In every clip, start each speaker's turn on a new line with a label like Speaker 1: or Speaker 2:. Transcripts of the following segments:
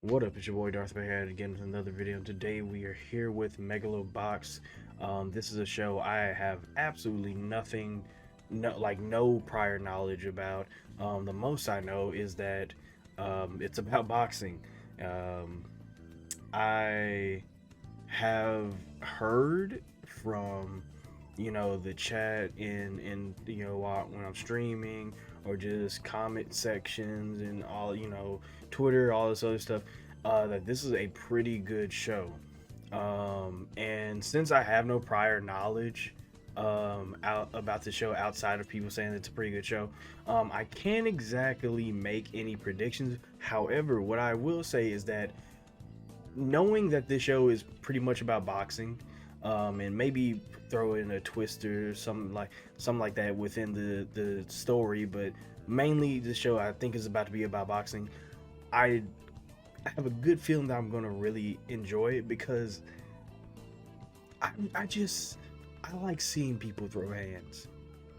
Speaker 1: What up, it's your boy Darth Vader again with another video. Today we are here with Megalobox. This is a show I have absolutely nothing, no prior knowledge about. The most I know is that it's about boxing. Um, I have heard from the chat in when I'm streaming, or just comment sections and all, Twitter, all this other stuff, that this is a pretty good show. And since I have no prior knowledge about the show outside of people saying it's a pretty good show, I can't exactly make any predictions. However, what I will say is that knowing that this show is pretty much about boxing, and maybe throw in a twist or something like that within the story, but mainly the show I think is about to be about boxing. I have a good feeling that I'm gonna really enjoy it because I like seeing people throw hands.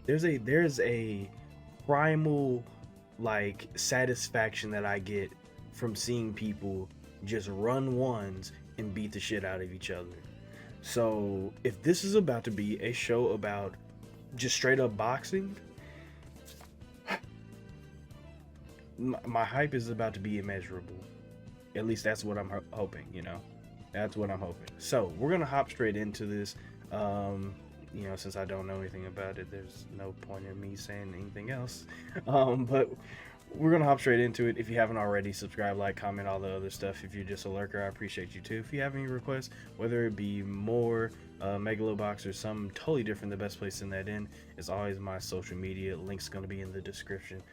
Speaker 1: There's a primal like satisfaction that I get from seeing people just run ones and beat the shit out of each other. So if this is about to be a show about just straight up boxing, my hype is about to be immeasurable. At least that's what I'm hoping. That's what I'm hoping. So we're gonna hop straight into this. Since I don't know anything about it, there's no point in me saying anything else. But we're gonna hop straight into it. If you haven't already, subscribe, like, comment, all the other stuff. If you're just a lurker, I appreciate you too. If you have any requests, whether it be more Megalobox or something totally different, the best place in that in is always my social media. Link's gonna be in the description.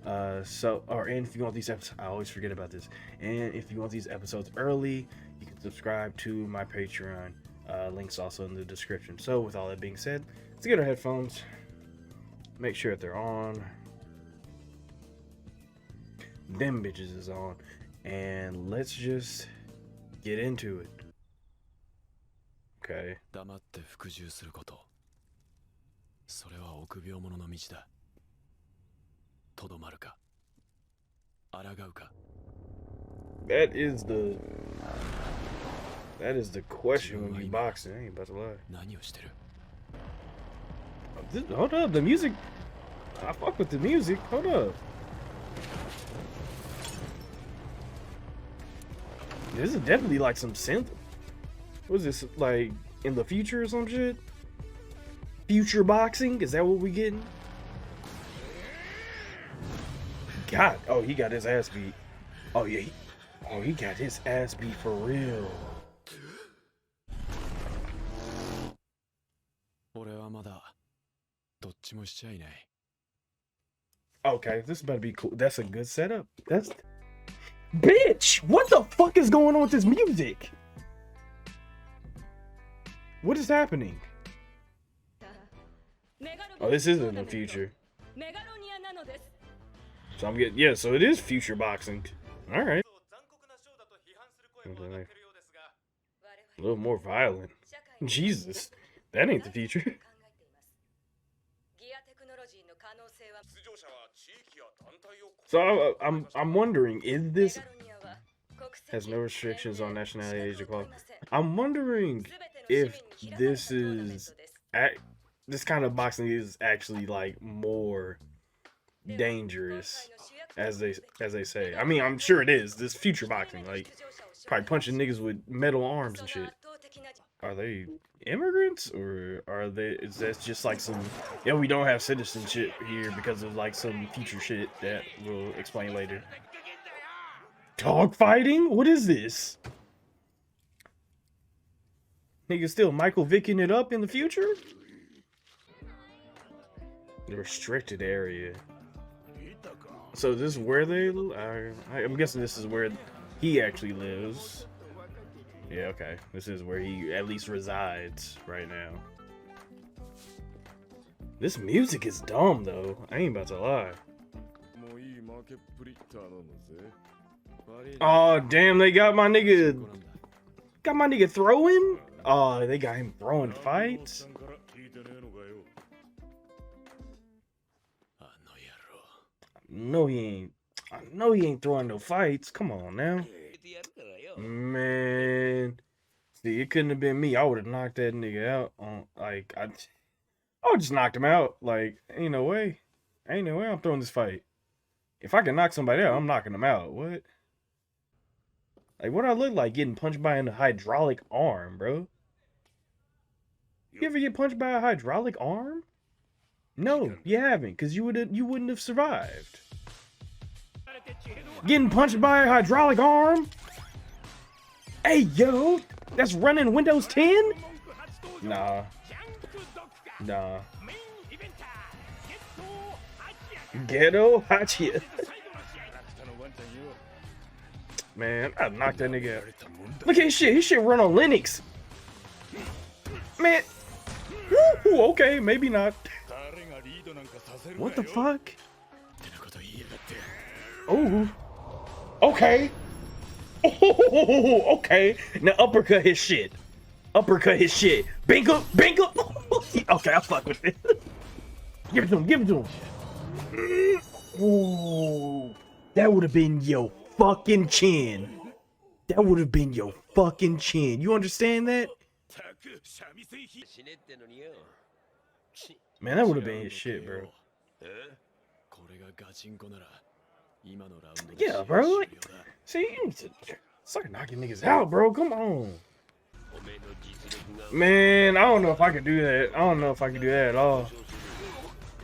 Speaker 1: And if you want these episodes, I always forget about this. And if you want these episodes early, you can subscribe to my Patreon. Links also in the description. So with all that being said, let's get our headphones. Make sure that they're on. Them bitches is on. And let's just get into it. Okay.
Speaker 2: 黙って服従すること。それは臆病者の道だ。とどまるか。抗うか。
Speaker 1: That is the question when you boxing. I ain't about to lie.
Speaker 2: 何をしてる?
Speaker 1: Hold up, the music. I fuck with the music. Hold up. This is definitely like some synth. What is this, like in the future or some shit? Future boxing? Is that what we getting? God, oh, he got his ass beat. Oh yeah, he got his ass beat for real.
Speaker 2: 俺はまだどっちもしちゃいない。
Speaker 1: Okay, this better be cool. That's a good setup. Bitch! What the fuck is going on with this music? What is happening? Oh, this is in the future. So I'm getting, yeah, so it is future boxing. Alright. A little more violent. Jesus, that ain't the future. So I'm wondering, is this has no restrictions on nationality, age, or class? I'm wondering if this kind of boxing is actually like more dangerous, as they say. I mean, I'm sure it is. This future boxing, like probably punching niggas with metal arms and shit. Are they immigrants, or is that just like some, yeah, we don't have citizenship here because of like some future shit that we'll explain later? Dog fighting? What is this? Nigga still Michael Vicking it up in the future? The restricted area. So this is where they live? I'm guessing this is where he actually lives. Yeah, okay. This is where he at least resides right now. This music is dumb though. I ain't about to lie. Oh damn, they got my nigga throwing? Oh, they got him throwing fights? No, he ain't. I know he ain't throwing no fights. Come on now. Man, see, it couldn't have been me. I would have knocked that nigga out on I would just knocked him out. Like, ain't no way. Ain't no way I'm throwing this fight. If I can knock somebody out, I'm knocking them out. What? Like, what do I look like getting punched by a hydraulic arm, bro? You ever get punched by a hydraulic arm? No, you haven't, because you wouldn't have survived. Getting punched by a hydraulic arm? Hey, yo, that's running Windows 10? Nah. Nah. Ghetto Hachia. Man, I knocked that nigga out. Look at his shit. His shit run on Linux. Man. Woo, okay, maybe not. What the fuck? Oh. Okay. Oh, okay. Now uppercut his shit. Uppercut his shit. Bingo, bingo. Okay, I'll fuck with it. Give it to him, give it to him. Ooh, that would have been your fucking chin. That would have been your fucking chin. You understand that? Man, that would have been his shit, bro. Yeah, bro. Like, see, you need to start knocking niggas out, bro. Come on. Man, I don't know if I can do that. I don't know if I can do that at all.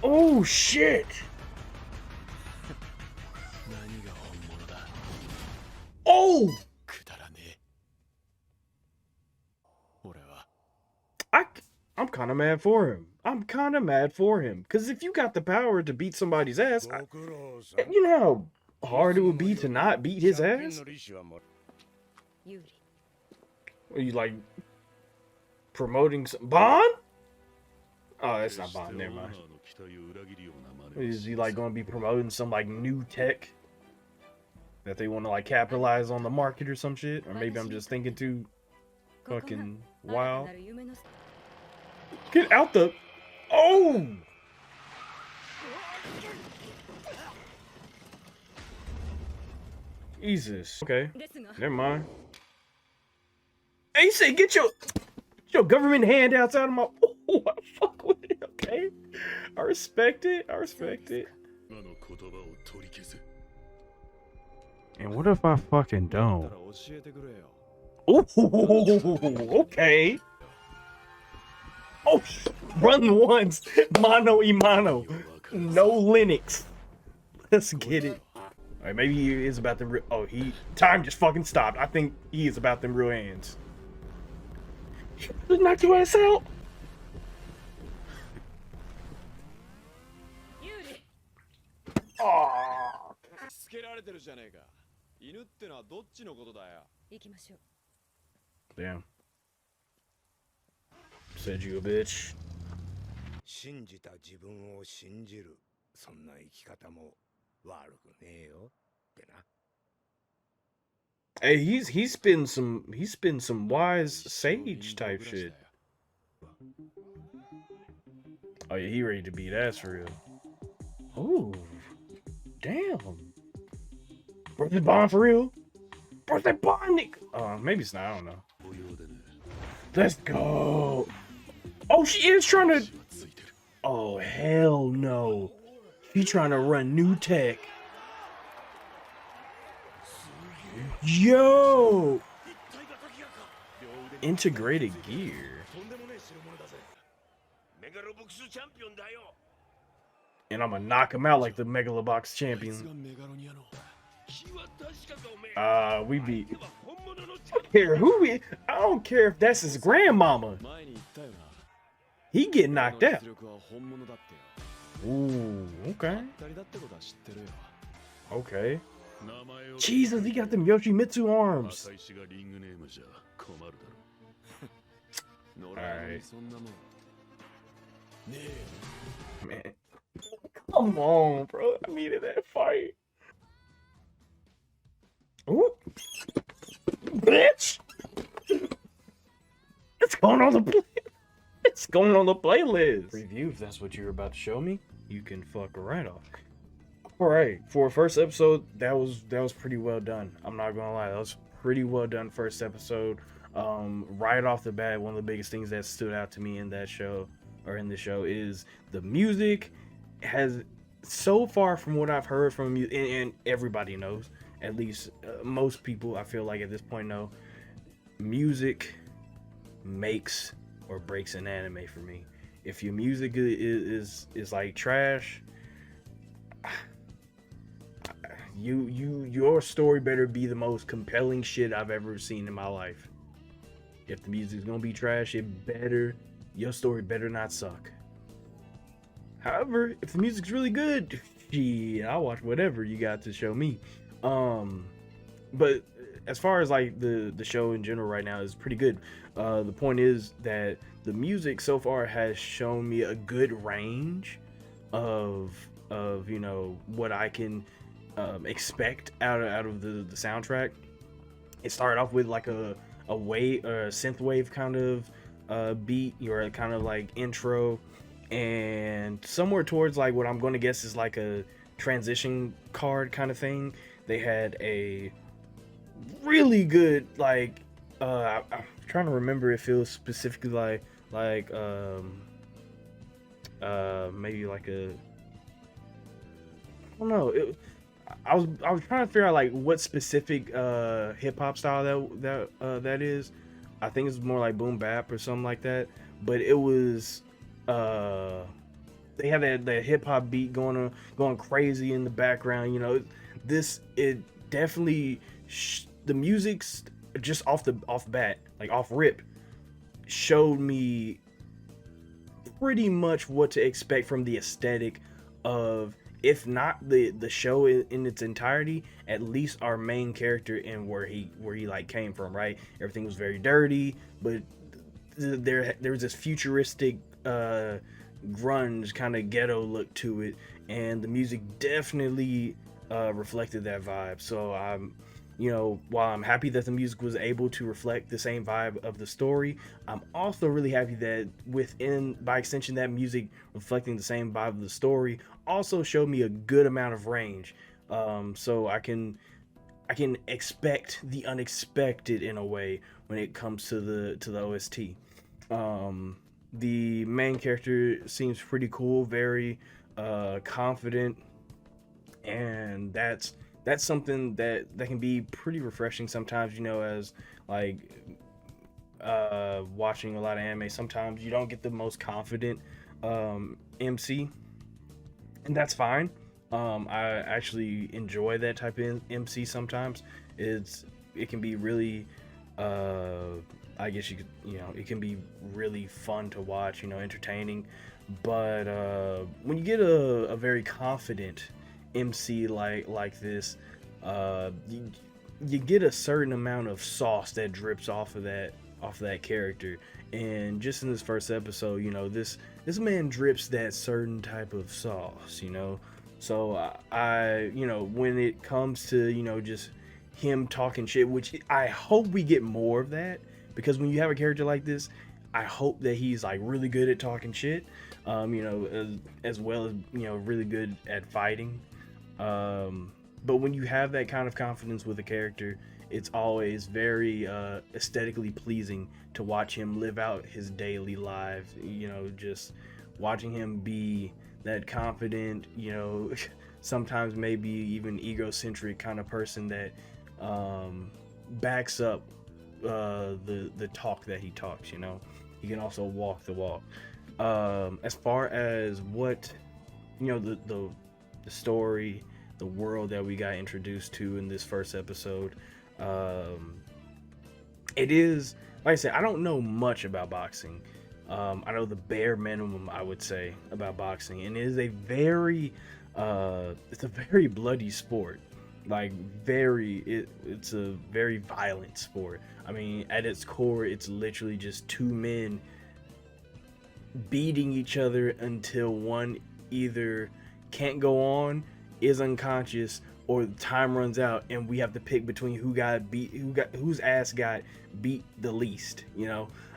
Speaker 1: Oh, shit. Oh! I'm kind of mad for him. I'm kind of mad for him. Because if you got the power to beat somebody's ass, you know how hard it would be to not beat his ass? Are you like promoting some Bond? Oh, that's not Bond. Never mind. Is he like going to be promoting some like new tech that they want to like capitalize on the market or some shit? Or maybe I'm just thinking too fucking wild. Get out the... Oh! Jesus. Okay. Never mind. Hey, you say get your government handouts out of my... Oh, I fuck with it. Okay. I respect it. I respect it. And what if I fucking don't? Oh, okay. Oh, run once, mano y mano, no Linux. Let's get it. All right, maybe he is about them. Oh, time just fucking stopped. I think he is about them real hands. Just knock your ass out. Oh. Damn. Said you a bitch. Hey, he's been some wise sage type shit. Oh yeah, he ready to beat ass for real. Oh, damn. Birthday Bond for real? Birthday Bond, Nick. Maybe it's not. I don't know. Let's go. Oh, she is trying to... Oh, hell no. She trying to run new tech. Yo! Integrated gear. And I'm gonna knock him out like the Megalobox champion. We beat... I don't care if that's his grandmama. He getting knocked out. Ooh, okay. Okay. Jesus, he got them Yoshimitsu arms. Alright. Man. Come on, bro. I needed that fight. Ooh. Bitch! It's going on the It's going on the playlist. Review if that's what you're about to show me. You can fuck right off. All right, for a first episode, that was pretty well done. I'm not gonna lie, that was pretty well done first episode. Right off the bat, one of the biggest things that stood out to me in that show or in the show is the music has so far from what I've heard from you, and everybody knows, at least most people I feel like at this point know, music makes or breaks an anime for me. If your music is like trash, your story better be the most compelling shit I've ever seen in my life. If the music's gonna be trash, your story better not suck. However, if the music's really good, gee, I'll watch whatever you got to show me. But as far as like the show in general right now is pretty good. The point is that the music so far has shown me a good range of what I can expect out of the soundtrack. It started off with like a synth wave kind of beat, or kind of like intro, and somewhere towards like what I'm going to guess is like a transition card kind of thing. They had a really good like I'm trying to remember if it was specifically like maybe like a, I don't know. I was trying to figure out like what specific hip hop style that is. I think it's more like boom bap or something like that. But it was they have that hip hop beat going crazy in the background. It definitely the music's just off bat, like off rip, showed me pretty much what to expect from the aesthetic of, if not the show in its entirety, at least our main character and where he like came from. Right, everything was very dirty, but there was this futuristic grunge kind of ghetto look to it, and the music definitely reflected that vibe. So while I'm happy that the music was able to reflect the same vibe of the story, I'm also really happy that by extension, that music reflecting the same vibe of the story also showed me a good amount of range. So I can expect the unexpected in a way when it comes to the OST. The main character seems pretty cool, very confident, and that's something that can be pretty refreshing sometimes. As like watching a lot of anime, sometimes you don't get the most confident MC, and that's fine. I actually enjoy that type of MC sometimes. It can be really I guess it can be really fun to watch, entertaining. But when you get a very confident MC like this, you get a certain amount of sauce that drips off of that character. And just in this first episode, this man drips that certain type of sauce. So I when it comes to just him talking shit, which I hope we get more of that, because when you have a character like this, I hope that he's like really good at talking shit, as well as really good at fighting. But when you have that kind of confidence with a character, it's always very aesthetically pleasing to watch him live out his daily life. Just watching him be that confident, sometimes maybe even egocentric kind of person that backs up the talk that he talks. He can also walk the walk. As far as what the story, the world that we got introduced to in this first episode, it is, like I said, I don't know much about boxing. I know the bare minimum, I would say, about boxing, and it is it's a very bloody sport. Like it's a very violent sport. I mean, at its core, it's literally just two men beating each other until one either can't go on, is unconscious, or time runs out, and we have to pick between whose ass got beat the least.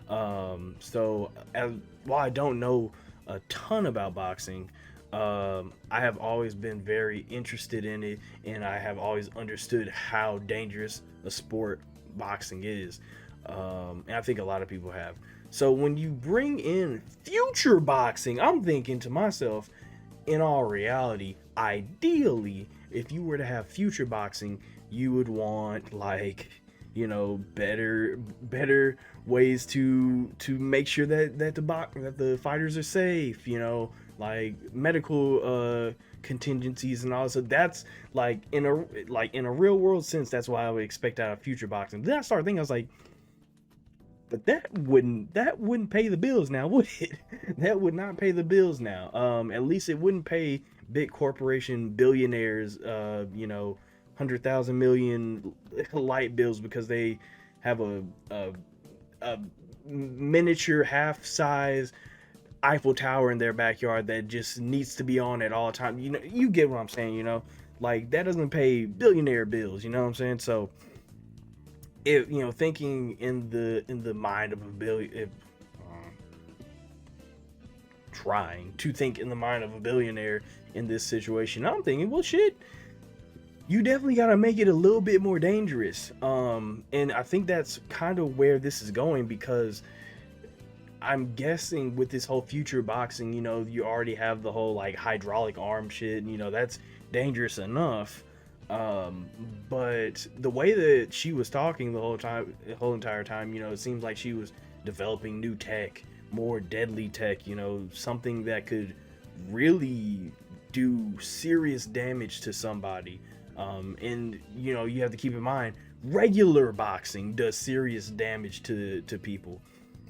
Speaker 1: So while I don't know a ton about boxing, I have always been very interested in it, and I have always understood how dangerous a sport boxing is. And I think a lot of people have. So when you bring in future boxing, I'm thinking to myself, in all reality, ideally, if you were to have future boxing, you would want, like, better ways to make sure that the fighters are safe, like medical contingencies and all. So that's like in a real world sense, that's why I would expect out of future boxing. Then I started thinking, I was like, but that wouldn't pay the bills now, would it? That would not pay the bills now. At least it wouldn't pay big corporation billionaires, 100,000 million light bills because they have a miniature half size Eiffel Tower in their backyard that just needs to be on at all times. You get what I'm saying. Like that doesn't pay billionaire bills. You know what I'm saying? So, if thinking in the mind of a billion, trying to think in the mind of a billionaire in this situation, I'm thinking, well, shit, you definitely got to make it a little bit more dangerous. And I think that's kind of where this is going, because I'm guessing with this whole future boxing, you already have the whole like hydraulic arm shit, and that's dangerous enough. But the way that she was talking the whole entire time, it seems like she was developing new tech, more deadly tech, something that could really do serious damage to somebody. And you have to keep in mind, regular boxing does serious damage to people.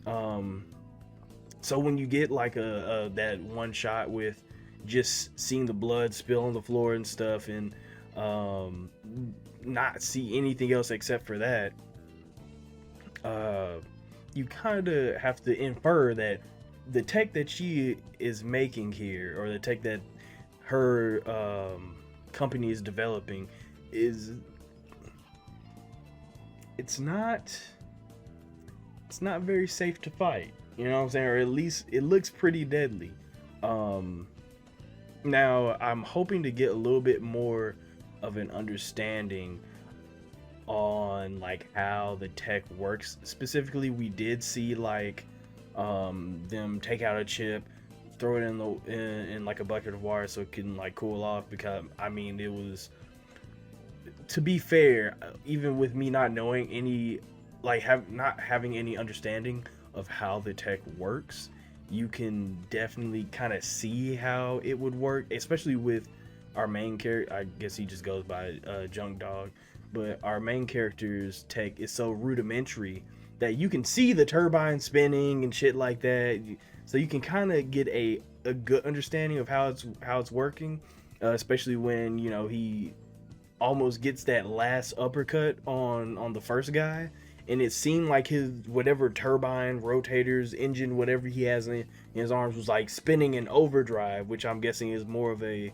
Speaker 1: So when you get like a that one shot with just seeing the blood spill on the floor and stuff, and not see anything else except for that, you kind of have to infer that the tech that she is making here, or the tech that her company is developing, it's not very safe to fight. You know what I'm saying? Or at least it looks pretty deadly. Now I'm hoping to get a little bit more of an understanding on like how the tech works. Specifically, we did see like them take out a chip, throw it in like a bucket of water so it can like cool off, because I mean, it was, to be fair, even with me not knowing any, like not having any understanding of how the tech works, you can definitely kind of see how it would work, especially with our main character. I guess he just goes by Junk Dog, but our main character's tech is so rudimentary that you can see the turbine spinning and shit like that, so you can kind of get a good understanding of how it's working, especially when he almost gets that last uppercut on the first guy, and it seemed like his whatever turbine, rotators, engine, whatever he has in his arms was like spinning in overdrive, which I'm guessing is more of a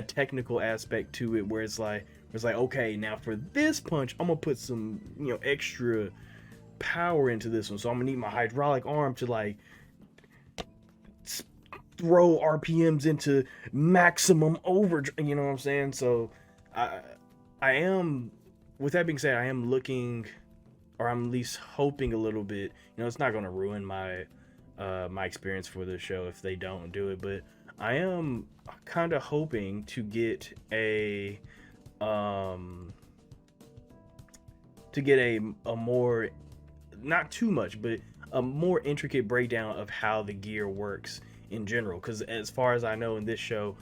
Speaker 1: technical aspect to it, where it's like okay, now for this punch I'm gonna put some extra power into this one, so I'm gonna need my hydraulic arm to like throw RPMs into maximum overdrive. You know what I'm saying? So I am, with that being said, I am looking, or I'm at least hoping a little bit. It's not going to ruin my my experience for the show if they don't do it, but I am kind of hoping to get a more, not too much, but a more intricate breakdown of how the gear works in general. Because as far as I know, in this show,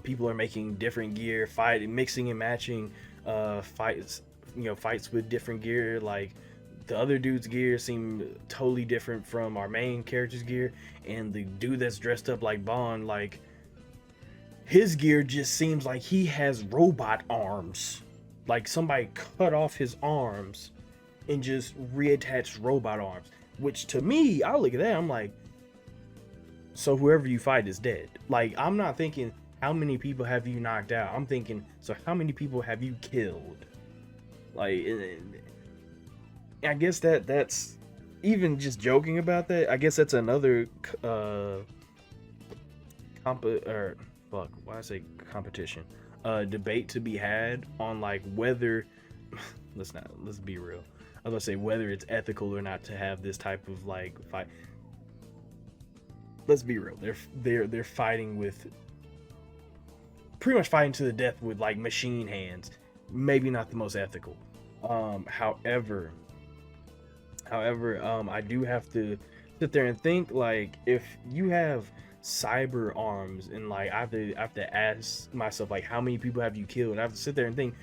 Speaker 1: people are making different gear, mixing and matching fights with different gear. Like the other dude's gear seemed totally different from our main character's gear, and the dude that's dressed up like Bond, like his gear just seems like he has robot arms, like somebody cut off his arms and just reattached robot arms. Which to me, I look at that, I'm like, so whoever you fight is dead. Like, I'm not thinking how many people have you knocked out, I'm thinking, so how many people have you killed? Like, I guess that's even just joking about that, I guess that's another or fuck, why I say competition, debate to be had on like whether let's be real. I was gonna say whether it's ethical or not to have this type of like fight. Let's be real. They're fighting with pretty much fighting to the death with like machine hands. Maybe not the most ethical. However, I do have to sit there and think like if you have cyber arms and like I have to ask myself like how many people have you killed? I have to sit there and think,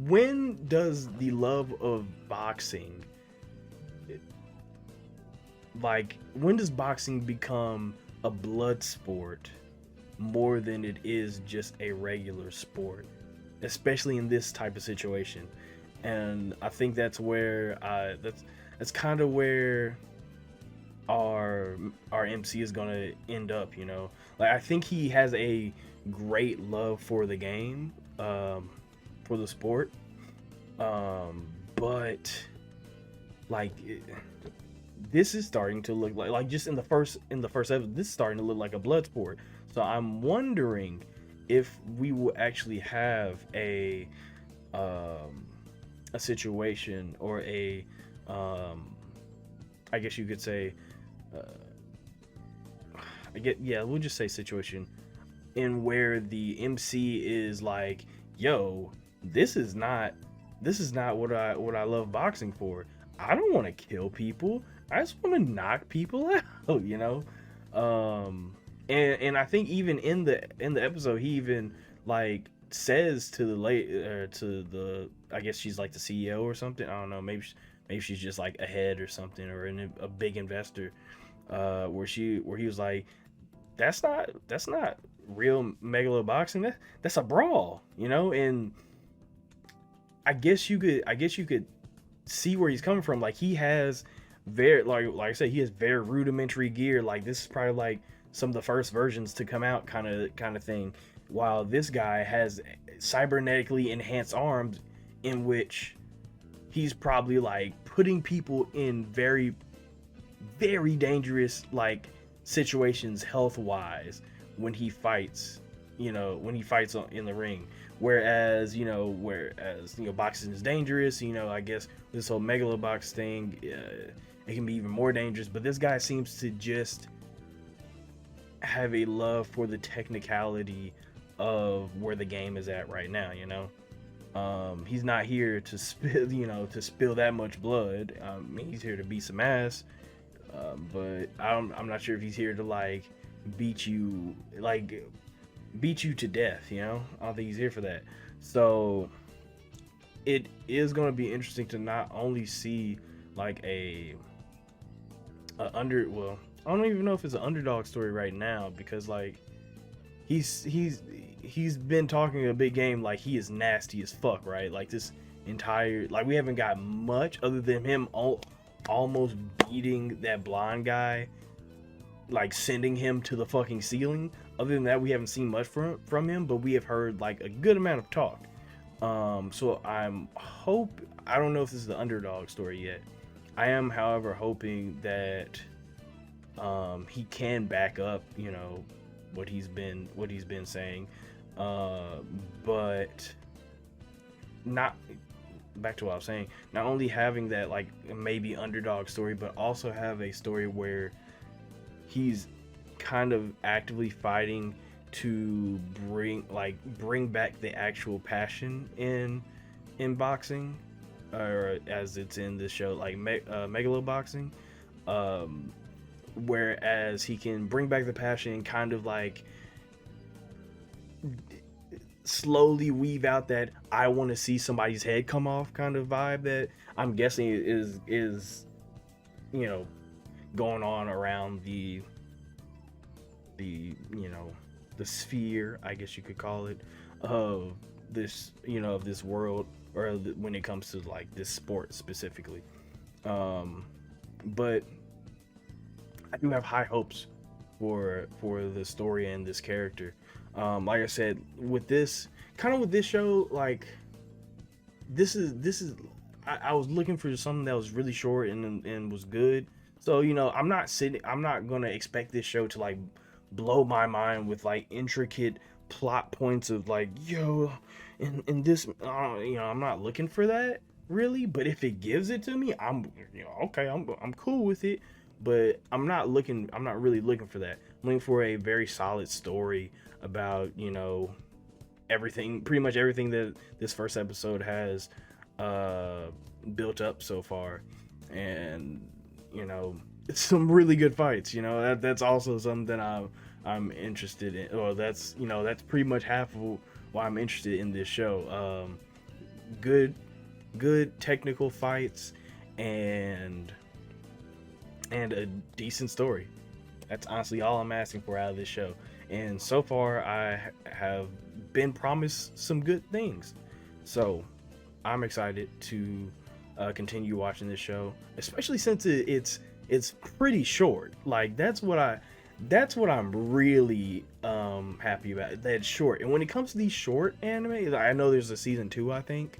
Speaker 1: when does the love of boxing, like when does boxing become a blood sport more than it is just a regular sport, especially in this type of situation? And I think that's where that's kind of where our MC is gonna end up, you know. Like I think he has a great love for the game, for the sport, but like this is starting to look like just in the first episode, this is starting to look like a blood sport. So I'm wondering if we will actually have a situation or a I guess you could say we'll just say situation in where the MC is like, yo, this is not what I love boxing for. I don't want to kill people. I just want to knock people out, you know. And I think even in the episode, he even like says to the I guess she's like the CEO or something. I don't know. Maybe she's just like a head or something, or a big investor. Where he was like, that's not real megaloboxing. That's a brawl, you know. And I guess you could see where he's coming from. Like he has very like I said, he has very rudimentary gear. Like this is probably like some of the first versions to come out kind of thing, while this guy has cybernetically enhanced arms in which he's probably like putting people in very very dangerous like situations health wise when he fights, you know, in the ring. Whereas boxing is dangerous, you know, I guess this whole megalobox thing, it can be even more dangerous. But this guy seems to just have a love for the technicality of where the game is at right now, you know. He's not here to spill that much blood. He's here to beat some ass, but I'm not sure if he's here to like beat you to death, you know. I don't think he's here for that. So it is going to be interesting to not only see like I don't even know if it's an underdog story right now, because like he's been talking a big game, like he is nasty as fuck, right? Like this entire, like we haven't got much other than him almost beating that blonde guy, like sending him to the fucking ceiling. Other than that, we haven't seen much from him, but we have heard like a good amount of talk. So I don't know if this is the underdog story yet. I am, however, hoping that he can back up, you know, what he's been saying, but not back to what I was saying. Not only having that like maybe underdog story, but also have a story where he's kind of actively fighting to bring back the actual passion in boxing, or as it's in this show, like megaloboxing. Whereas he can bring back the passion and kind of like slowly weave out that I want to see somebody's head come off kind of vibe that I'm guessing is you know, going on around the you know, the sphere, I guess you could call it, of this, you know, of this world, or when it comes to like this sport specifically. But I do have high hopes for the story and this character. Like I said, with this show, like this is I was looking for something that was really short and was good. So, you know, I'm not gonna expect this show to like blow my mind with like intricate plot points of like, yo, in this, I'm not looking for that really, but if it gives it to me, I'm, okay, I'm cool with it. But I'm not really looking for that. I'm looking for a very solid story about, everything, pretty much everything that this first episode has uh built up so far. And it's some really good fights. That's also something I'm interested in. Well, that's pretty much half of why I'm interested in this show. Good good technical fights and a decent story. That's honestly all I'm asking for out of this show. And so far, I have been promised some good things. So I'm excited to continue watching this show, especially since it's pretty short. Like that's what I'm really happy about. That it's short. And when it comes to these short anime, I know there's a season 2, I think,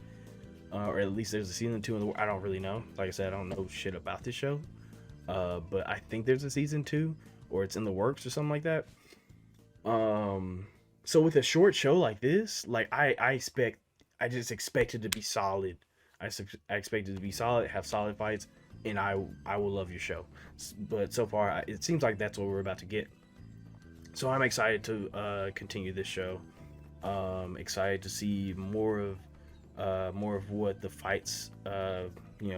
Speaker 1: or at least there's a season 2 in the. I don't really know. Like I said, I don't know shit about this show. But I think there's a season 2, or it's in the works or something like that. So with a short show like this, like I just expect it to be solid. I expect it to be solid, have solid fights, and I will love your show. But so far, it seems like that's what we're about to get. So I'm excited to continue this show. Excited to see more of what the fights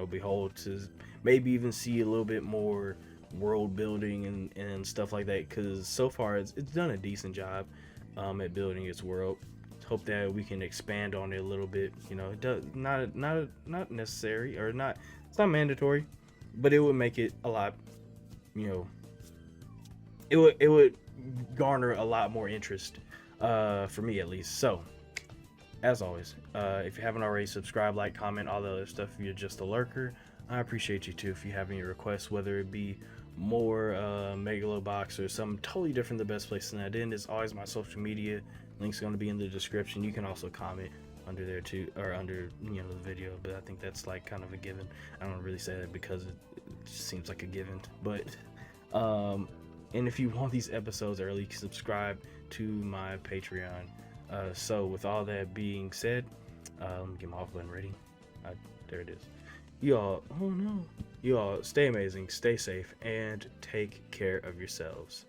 Speaker 1: behold, to maybe even see a little bit more world building and stuff like that, because so far it's done a decent job at building its world. Hope that we can expand on it a little bit. It does not necessary, or not, it's not mandatory, but it would make it a lot, it would garner a lot more interest for me at least. So as always, if you haven't already, subscribe, like, comment, all the other stuff. If you're just a lurker, I appreciate you too. If you have any requests, whether it be more Megalobox or something totally different, the best place to that in is always my social media. Link's going to be in the description. You can also comment under there too, or under the video, but I think that's like kind of a given. I don't really say that because it just seems like a given. But and if you want these episodes early, subscribe to my Patreon. So with all that being said, let me get my off button ready. There it is. You all stay amazing, stay safe, and take care of yourselves.